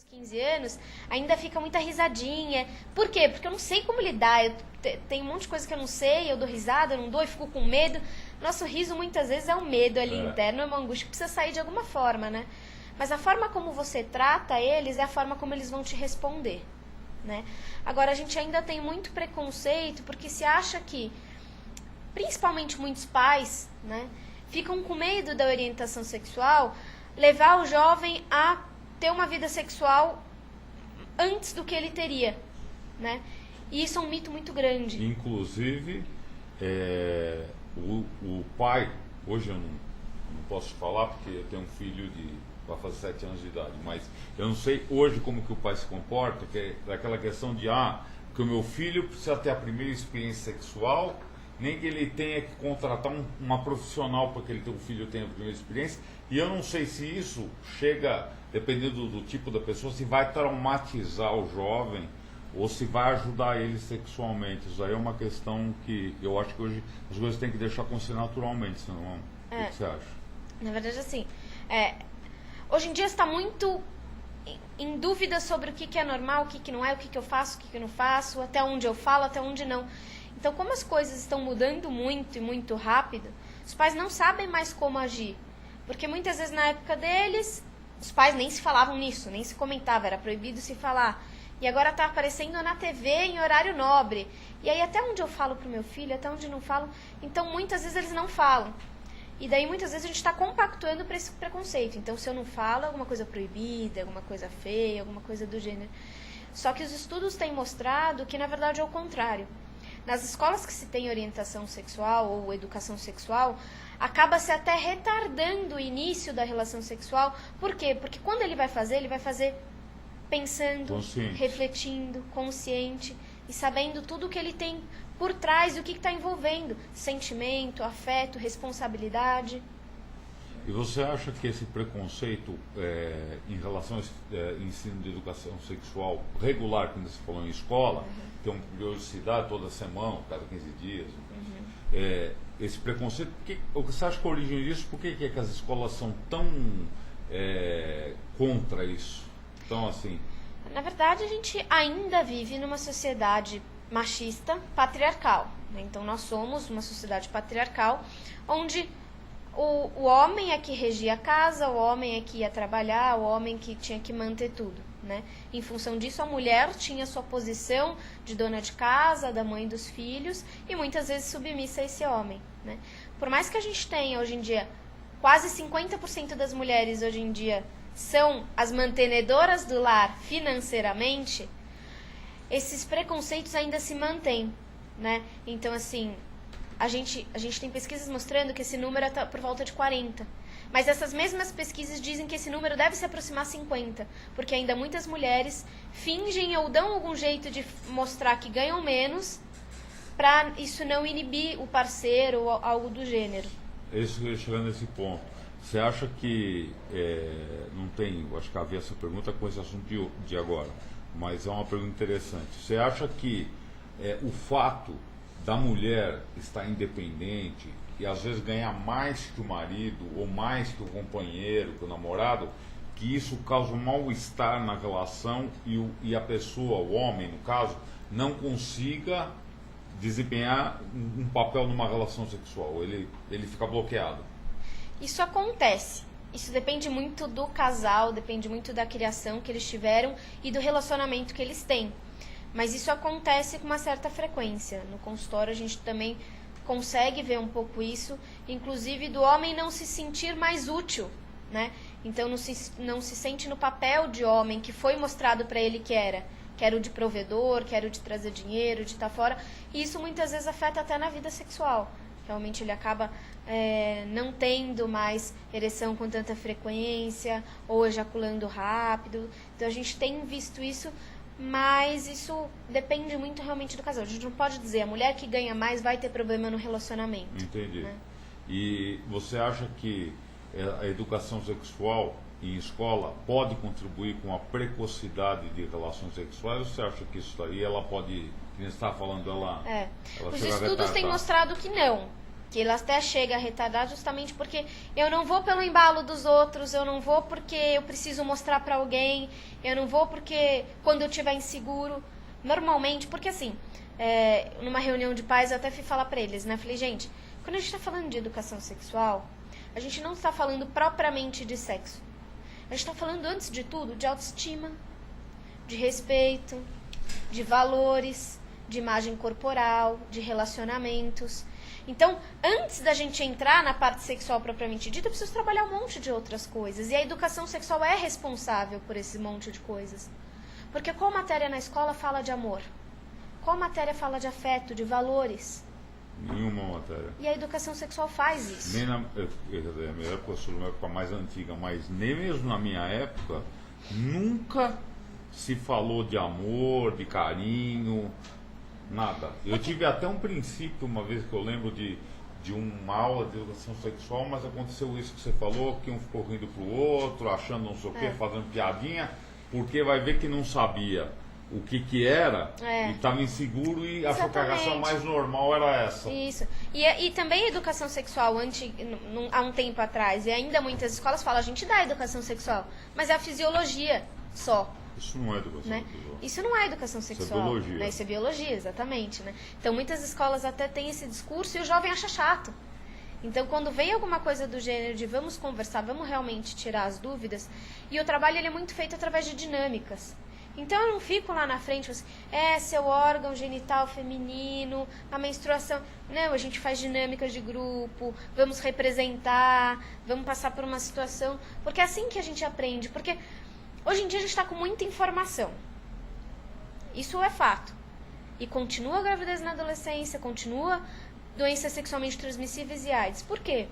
15 anos, ainda fica muita risadinha. Por quê? Porque eu não sei como lidar. Tem um monte de coisa que eu não sei, eu dou risada, eu não dou, eu fico com medo. Nosso riso muitas vezes é um medo ali interno, é uma angústia que precisa sair de alguma forma, né? Mas a forma como você trata eles é a forma como eles vão te responder, né? Agora, a gente ainda tem muito preconceito, porque se acha que, principalmente muitos pais, né, ficam com medo da orientação sexual, levar o jovem a ter uma vida sexual antes do que ele teria, né? E isso é um mito muito grande. Inclusive, o pai, hoje eu não posso falar porque eu tenho um filho vai fazer 7 anos de idade, mas eu não sei hoje como que o pai se comporta, que é aquela questão de, que o meu filho precisa ter a primeira experiência sexual, nem que ele tenha que contratar uma profissional para que o filho tenha a primeira experiência, e eu não sei se isso chega, dependendo do tipo da pessoa, se vai traumatizar o jovem ou se vai ajudar ele sexualmente. Isso aí é uma questão que eu acho que hoje as coisas têm que deixar acontecer naturalmente, senão, o que você acha? Na verdade, assim, hoje em dia está muito em dúvida sobre o que é normal, o que não é, o que eu faço, o que eu não faço, até onde eu falo, até onde não. Então, como as coisas estão mudando muito e muito rápido, os pais não sabem mais como agir. Porque muitas vezes na época deles, os pais nem se falavam nisso, nem se comentava, era proibido se falar. E agora está aparecendo na TV em horário nobre. E aí até onde eu falo pro meu filho, até onde não falo, então muitas vezes eles não falam. E daí muitas vezes a gente está compactuando para esse preconceito. Então se eu não falo, alguma coisa proibida, alguma coisa feia, alguma coisa do gênero. Só que os estudos têm mostrado que na verdade é o contrário. Nas escolas que se tem orientação sexual ou educação sexual, acaba-se até retardando o início da relação sexual. Por quê? Porque quando ele vai fazer pensando, refletindo, consciente e sabendo tudo o que ele tem por trás e o que está envolvendo. Sentimento, afeto, responsabilidade. E você acha que esse preconceito em relação ao ensino de educação sexual regular, quando você falou em escola, tem uma periodicidade toda semana, cada 15 dias, esse preconceito, o que você acha que é a origem disso? Por que as escolas são tão contra isso? Então, assim... Na verdade, a gente ainda vive numa sociedade machista, patriarcal, né? Então, nós somos uma sociedade patriarcal, onde o homem é que regia a casa, o homem é que ia trabalhar, o homem que tinha que manter tudo, né? Em função disso, a mulher tinha sua posição de dona de casa, da mãe dos filhos, e muitas vezes submissa a esse homem, né? Por mais que a gente tenha, hoje em dia, quase 50% das mulheres, hoje em dia, são as mantenedoras do lar financeiramente, esses preconceitos ainda se mantêm, né? Então, assim, a gente tem pesquisas mostrando que esse número está por volta de 40. Mas essas mesmas pesquisas dizem que esse número deve se aproximar a 50, porque ainda muitas mulheres fingem ou dão algum jeito de mostrar que ganham menos para isso não inibir o parceiro ou algo do gênero. Isso, chegando nesse ponto, você acha que, não tem, acho que havia essa pergunta com esse assunto de agora, mas é uma pergunta interessante. Você acha que o fato da mulher estar independente e às vezes ganhar mais que o marido ou mais que o companheiro, que o namorado, que isso causa um mal-estar na relação e a pessoa, o homem no caso, não consiga desempenhar um papel numa relação sexual, ele fica bloqueado? Isso acontece. Isso depende muito do casal, depende muito da criação que eles tiveram e do relacionamento que eles têm. Mas isso acontece com uma certa frequência. No consultório a gente também consegue ver um pouco isso, inclusive do homem não se sentir mais útil, né? Então não se sente no papel de homem que foi mostrado para ele que era o de provedor, que era o de trazer dinheiro, de estar fora. E isso muitas vezes afeta até na vida sexual. Realmente ele acaba não tendo mais ereção com tanta frequência ou ejaculando rápido. Então a gente tem visto isso, mas isso depende muito realmente do casal. A gente não pode dizer a mulher que ganha mais vai ter problema no relacionamento. Entendi. Né? E você acha que a educação sexual em escola pode contribuir com a precocidade de relações sexuais? Ou você acha que isso aí ela pode, como você está falando, ela Os chega a estudos têm retardar? mostrado que não. Que ela até chega a retardar justamente porque eu não vou pelo embalo dos outros, eu não vou porque eu preciso mostrar pra alguém, eu não vou porque quando eu estiver inseguro. Normalmente, porque assim, numa reunião de pais eu até fui falar pra eles, né? Falei, gente, quando a gente tá falando de educação sexual, a gente não está falando propriamente de sexo. A gente está falando, antes de tudo, de autoestima, de respeito, de valores, de imagem corporal, de relacionamentos. Então, antes da gente entrar na parte sexual propriamente dita, eu preciso trabalhar um monte de outras coisas. E a educação sexual é responsável por esse monte de coisas. Porque qual matéria na escola fala de amor? Qual matéria fala de afeto, de valores? Nenhuma matéria. E a educação sexual faz isso. Nem na minha época, eu sou uma época mais antiga, mas nem mesmo na minha época, nunca se falou de amor, de carinho, nada. Eu tive até um princípio, uma vez que eu lembro de uma aula de educação sexual, mas aconteceu isso que você falou, que um ficou rindo pro outro, achando não sei o quê, fazendo piadinha, porque vai ver que não sabia o que era e estava inseguro e achou que a reação mais normal era essa. Isso. E também a educação sexual, há um tempo atrás, e ainda muitas escolas falam, a gente dá educação sexual, mas é a fisiologia só. Isso não é educação sexual. Isso não é educação sexual. Isso é biologia. Né? Isso é biologia, exatamente. Né? Então, muitas escolas até têm esse discurso e o jovem acha chato. Então, quando vem alguma coisa do gênero de vamos conversar, vamos realmente tirar as dúvidas, e o trabalho ele é muito feito através de dinâmicas. Então, eu não fico lá na frente, assim, seu órgão genital feminino, a menstruação. Não, a gente faz dinâmicas de grupo, vamos representar, vamos passar por uma situação. Porque é assim que a gente aprende. Porque hoje em dia a gente está com muita informação. Isso é fato. E continua a gravidez na adolescência, continua doenças sexualmente transmissíveis e AIDS. Por quê?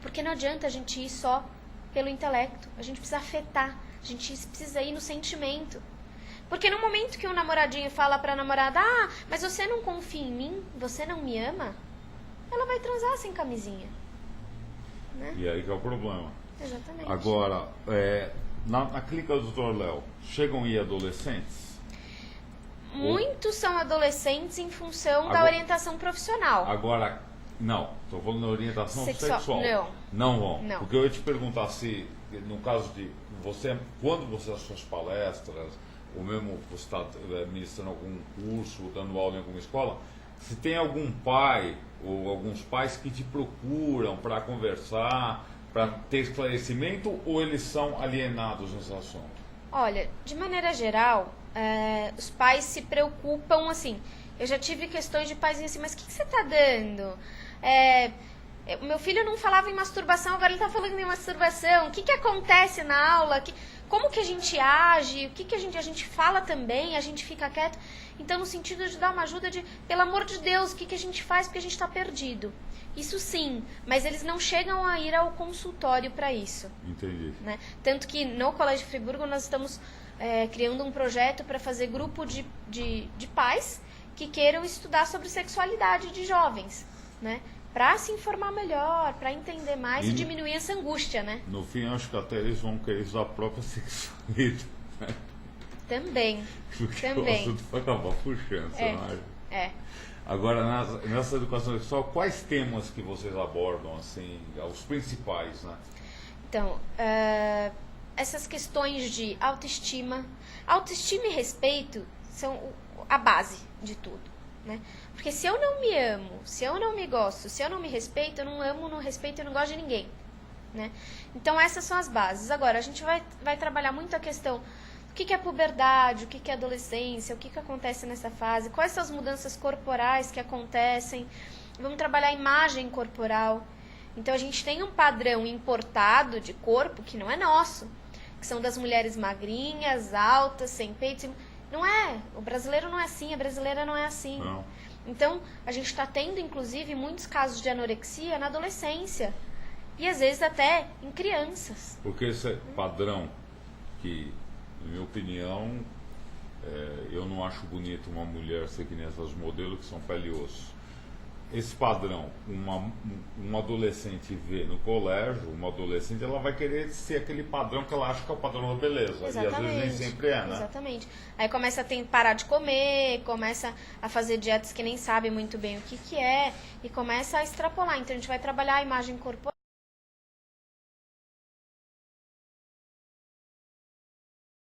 Porque não adianta a gente ir só pelo intelecto. A gente precisa afetar. A gente precisa ir no sentimento. Porque no momento que um namoradinho fala pra namorada, mas você não confia em mim, você não me ama, ela vai transar sem camisinha. Né? E aí que é o problema. Exatamente. Agora, na clínica do Dr. Léo, chegam aí adolescentes? Muitos são adolescentes em função da orientação profissional. Agora, não, estou falando da orientação sexual. Não vão. Não. Porque eu ia te perguntar se, no caso de você, quando você as suas palestras, ou mesmo você está ministrando algum curso, dando aula em alguma escola, se tem algum pai ou alguns pais que te procuram para conversar, para ter esclarecimento, ou eles são alienados nesse assunto? Olha, de maneira geral, os pais se preocupam, assim, eu já tive questões de pais assim, mas o que você está dando? O meu filho não falava em masturbação, agora ele está falando em masturbação. O que acontece na aula? Como que a gente age? O que a gente fala também? A gente fica quieto? Então, no sentido de dar uma ajuda de, pelo amor de Deus, o que a gente faz? Porque a gente está perdido. Isso sim, mas eles não chegam a ir ao consultório para isso. Entendi. Né? Tanto que no Colégio Friburgo nós estamos criando um projeto para fazer grupo de pais que queiram estudar sobre sexualidade de jovens, né? Para se informar melhor, para entender mais e diminuir essa angústia, né? No fim, acho que até eles vão querer usar a própria sexualidade. Né? Também. Porque o assunto vai acabar puxando, você não acha? Agora, nessa educação sexual, quais temas que vocês abordam, assim, os principais, né? Então, essas questões de autoestima e respeito são a base de tudo, né? Porque se eu não me amo, se eu não me gosto, se eu não me respeito, eu não amo, não respeito, eu não gosto de ninguém, né? Então essas são as bases. Agora, a gente vai trabalhar muito a questão do que é puberdade, o que é adolescência, o que acontece nessa fase, quais são as mudanças corporais que acontecem. Vamos trabalhar a imagem corporal. Então a gente tem um padrão importado de corpo que não é nosso, que são das mulheres magrinhas, altas, sem peito. Não é, o brasileiro não é assim, a brasileira não é assim. Não. Então, a gente está tendo, inclusive, muitos casos de anorexia na adolescência. E, às vezes, até em crianças. Porque esse padrão que, na minha opinião, eu não acho bonito uma mulher ser que nem essas modelos que são pele e osso. esse padrão, um adolescente vê no colégio, uma adolescente, ela vai querer ser aquele padrão que ela acha que é o padrão da beleza. Exatamente. E às vezes nem sempre é, né? Exatamente. Aí começa a parar de comer, começa a fazer dietas que nem sabe muito bem o que é, e começa a extrapolar. Então a gente vai trabalhar a imagem corporal.